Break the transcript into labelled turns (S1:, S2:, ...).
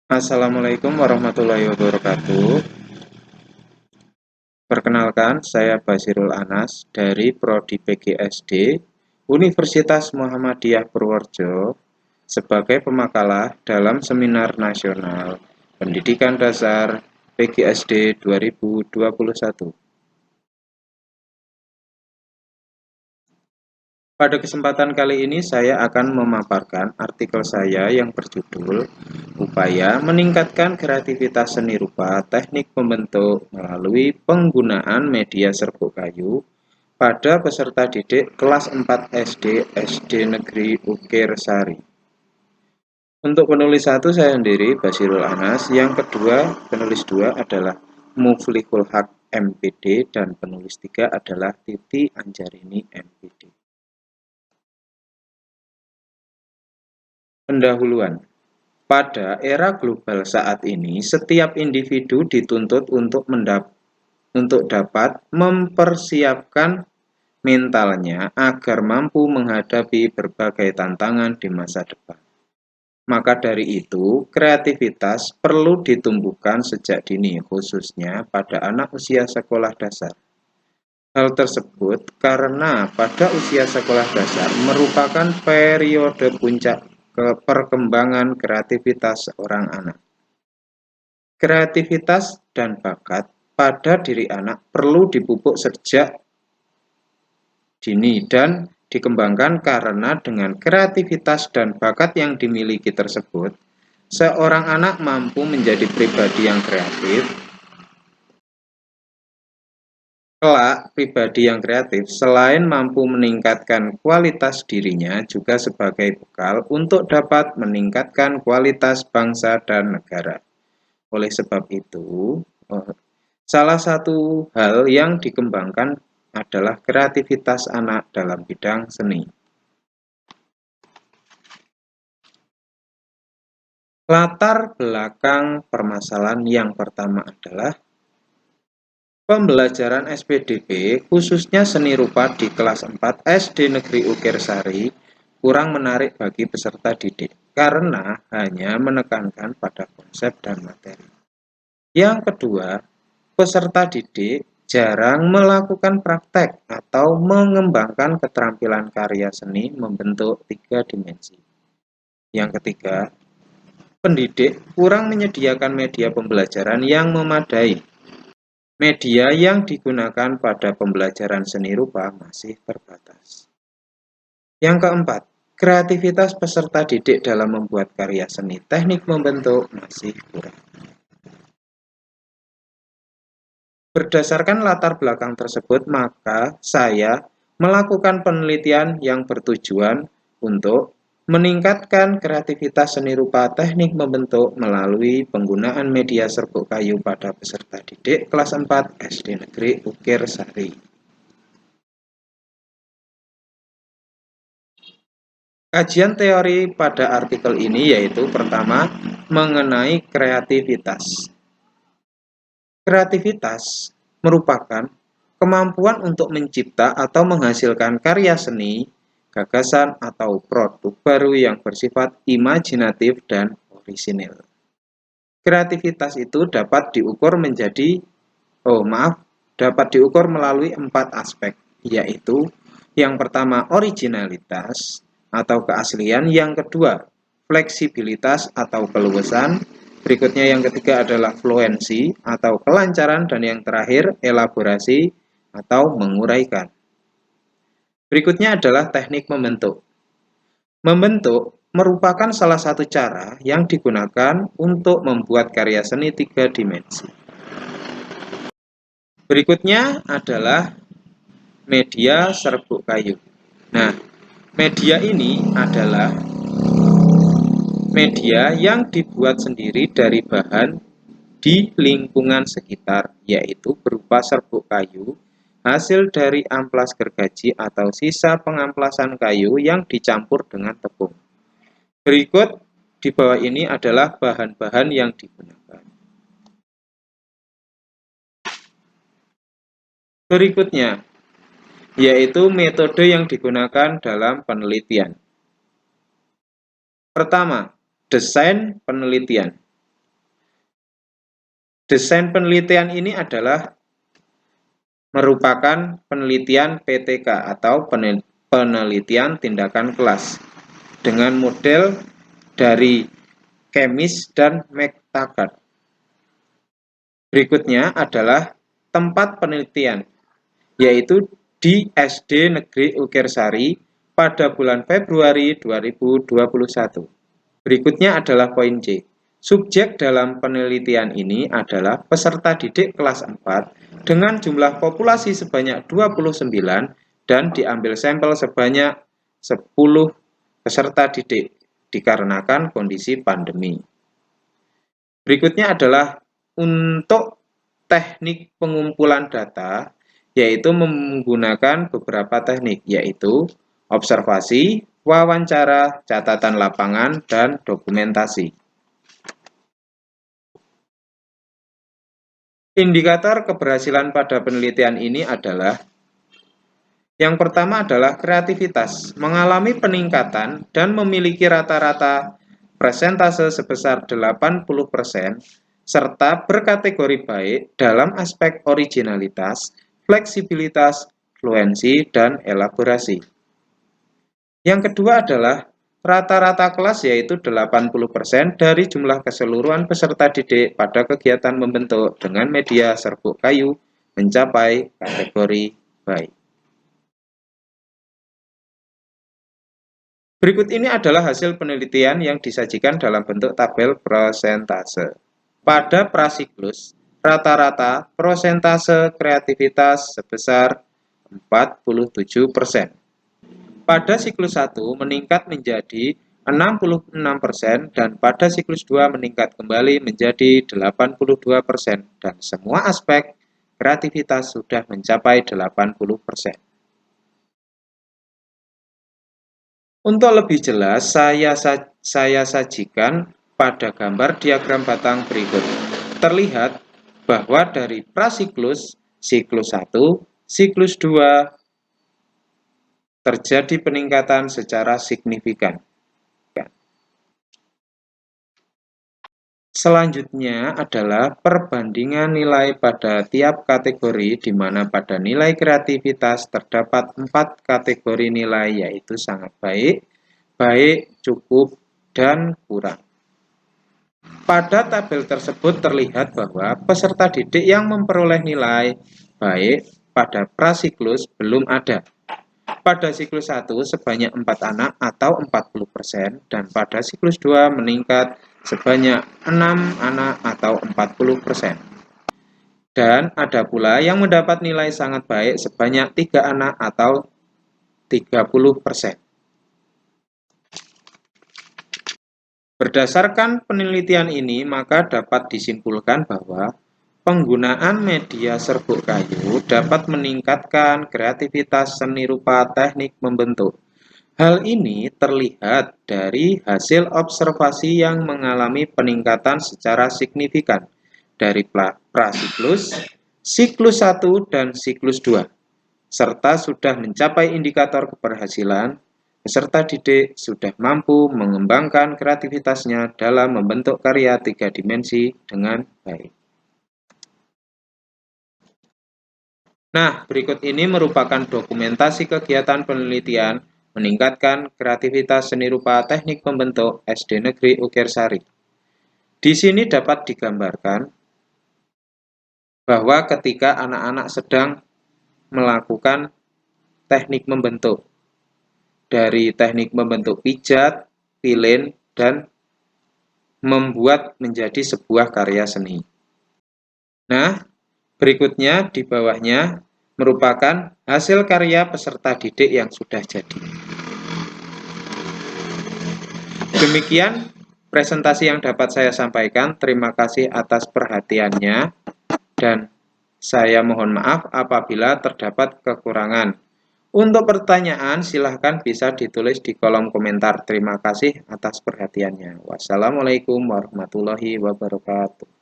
S1: Assalamualaikum warahmatullahi wabarakatuh. Perkenalkan, saya Basirul Anas dari Prodi PGSD Universitas Muhammadiyah Purworejo sebagai pemakalah dalam Seminar Nasional Pendidikan Dasar PGSD 2021. Pada kesempatan kali ini saya akan memaparkan artikel saya yang berjudul Upaya Meningkatkan Kreativitas Seni Rupa Teknik Membentuk Melalui Penggunaan Media Serbuk Kayu pada peserta didik kelas 4 SD SD Negeri Ukir Sari. Untuk penulis satu saya sendiri Basirul Anas, yang kedua penulis dua adalah Muflihul Haq MPD dan penulis tiga adalah Titi Anjarini MPD. Pendahuluan. Pada era global saat ini, setiap individu dituntut untuk dapat mempersiapkan mentalnya agar mampu menghadapi berbagai tantangan di masa depan. Maka dari itu, kreativitas perlu ditumbuhkan sejak dini, khususnya pada anak usia sekolah dasar. Hal tersebut karena pada usia sekolah dasar merupakan periode puncak perkembangan kreativitas seorang anak. Kreativitas dan bakat pada diri anak perlu dipupuk sejak dini dan dikembangkan karena dengan kreativitas dan bakat yang dimiliki tersebut, seorang anak mampu menjadi pribadi yang kreatif. Kelak, pribadi yang kreatif selain mampu meningkatkan kualitas dirinya juga sebagai bekal untuk dapat meningkatkan kualitas bangsa dan negara. Oleh sebab itu, salah satu hal yang dikembangkan adalah kreativitas anak dalam bidang seni. Latar belakang permasalahan yang pertama adalah pembelajaran SPDB, khususnya seni rupa di kelas 4 SD Negeri Ukir Sari, kurang menarik bagi peserta didik karena hanya menekankan pada konsep dan materi. Yang kedua, peserta didik jarang melakukan praktek atau mengembangkan keterampilan karya seni membentuk 3 dimensi. Yang ketiga, pendidik kurang menyediakan media pembelajaran yang memadai. Media yang digunakan pada pembelajaran seni rupa masih terbatas. Yang keempat, kreativitas peserta didik dalam membuat karya seni teknik membentuk masih kurang. Berdasarkan latar belakang tersebut, maka saya melakukan penelitian yang bertujuan untuk meningkatkan kreativitas seni rupa teknik membentuk melalui penggunaan media serbuk kayu pada peserta didik kelas 4 SD Negeri Ukir Sari. Kajian teori pada artikel ini yaitu pertama, mengenai kreativitas. Kreativitas merupakan kemampuan untuk mencipta atau menghasilkan karya seni, gagasan, atau produk baru yang bersifat imajinatif dan orisinil. Kreativitas itu dapat diukur melalui 4 aspek, yaitu yang pertama originalitas atau keaslian, yang kedua fleksibilitas atau keluasan, berikutnya yang ketiga adalah fluensi atau kelancaran, dan yang terakhir elaborasi atau menguraikan. Berikutnya adalah teknik membentuk. Membentuk merupakan salah satu cara yang digunakan untuk membuat karya seni 3 dimensi. Berikutnya adalah media serbuk kayu. Nah, media ini adalah media yang dibuat sendiri dari bahan di lingkungan sekitar, yaitu berupa serbuk kayu, hasil dari amplas gergaji atau sisa pengamplasan kayu yang dicampur dengan tepung. Berikut di bawah ini adalah bahan-bahan yang digunakan. Berikutnya, yaitu metode yang digunakan dalam penelitian. Pertama, desain penelitian. Desain penelitian ini adalah merupakan penelitian PTK atau penelitian tindakan kelas dengan model dari Chemis dan McTaggart. Berikutnya adalah tempat penelitian, yaitu di SD Negeri Ukirsari pada bulan Februari 2021. Berikutnya adalah poin C. Subjek dalam penelitian ini adalah peserta didik kelas 4 dengan jumlah populasi sebanyak 29 dan diambil sampel sebanyak 10 peserta didik dikarenakan kondisi pandemi. Berikutnya adalah untuk teknik pengumpulan data, yaitu menggunakan beberapa teknik, yaitu observasi, wawancara, catatan lapangan, dan dokumentasi. Indikator keberhasilan pada penelitian ini adalah yang pertama adalah kreativitas, mengalami peningkatan dan memiliki rata-rata persentase sebesar 80%, serta berkategori baik dalam aspek originalitas, fleksibilitas, fluensi, dan elaborasi. Yang kedua adalah rata-rata kelas, yaitu 80% dari jumlah keseluruhan peserta didik pada kegiatan membentuk dengan media serbuk kayu mencapai kategori baik. Berikut ini adalah hasil penelitian yang disajikan dalam bentuk tabel persentase. Pada prasiklus, rata-rata persentase kreativitas sebesar 47%. Pada siklus 1 meningkat menjadi 66% dan pada siklus 2 meningkat kembali menjadi 82% dan semua aspek kreativitas sudah mencapai 80%. Untuk lebih jelas, saya sajikan pada gambar diagram batang berikut. Terlihat bahwa dari prasiklus, siklus 1, siklus 2 terjadi peningkatan secara signifikan. Selanjutnya adalah perbandingan nilai pada tiap kategori, di mana pada nilai kreativitas terdapat 4 kategori nilai, yaitu sangat baik, baik, cukup, dan kurang. Pada tabel tersebut terlihat bahwa peserta didik yang memperoleh nilai baik pada prasiklus belum ada. Pada siklus 1 sebanyak 4 anak atau 40% dan pada siklus 2 meningkat sebanyak 6 anak atau 40%. Dan ada pula yang mendapat nilai sangat baik sebanyak 3 anak atau 30%. Berdasarkan penelitian ini, maka dapat disimpulkan bahwa penggunaan media serbuk kayu dapat meningkatkan kreativitas seni rupa teknik membentuk. Hal ini terlihat dari hasil observasi yang mengalami peningkatan secara signifikan dari prasiklus, siklus 1 dan siklus 2, serta sudah mencapai indikator keberhasilan. Peserta didik sudah mampu mengembangkan kreativitasnya dalam membentuk karya 3 dimensi dengan baik. Nah, berikut ini merupakan dokumentasi kegiatan penelitian meningkatkan kreativitas seni rupa teknik membentuk SD Negeri Ukirsari. Di sini dapat digambarkan bahwa ketika anak-anak sedang melakukan teknik membentuk, dari teknik membentuk pijat, pilin, dan membuat menjadi sebuah karya seni. Nah, berikutnya di bawahnya merupakan hasil karya peserta didik yang sudah jadi. Demikian presentasi yang dapat saya sampaikan. Terima kasih atas perhatiannya dan saya mohon maaf apabila terdapat kekurangan. Untuk pertanyaan silahkan bisa ditulis di kolom komentar. Terima kasih atas perhatiannya. Wassalamualaikum warahmatullahi wabarakatuh.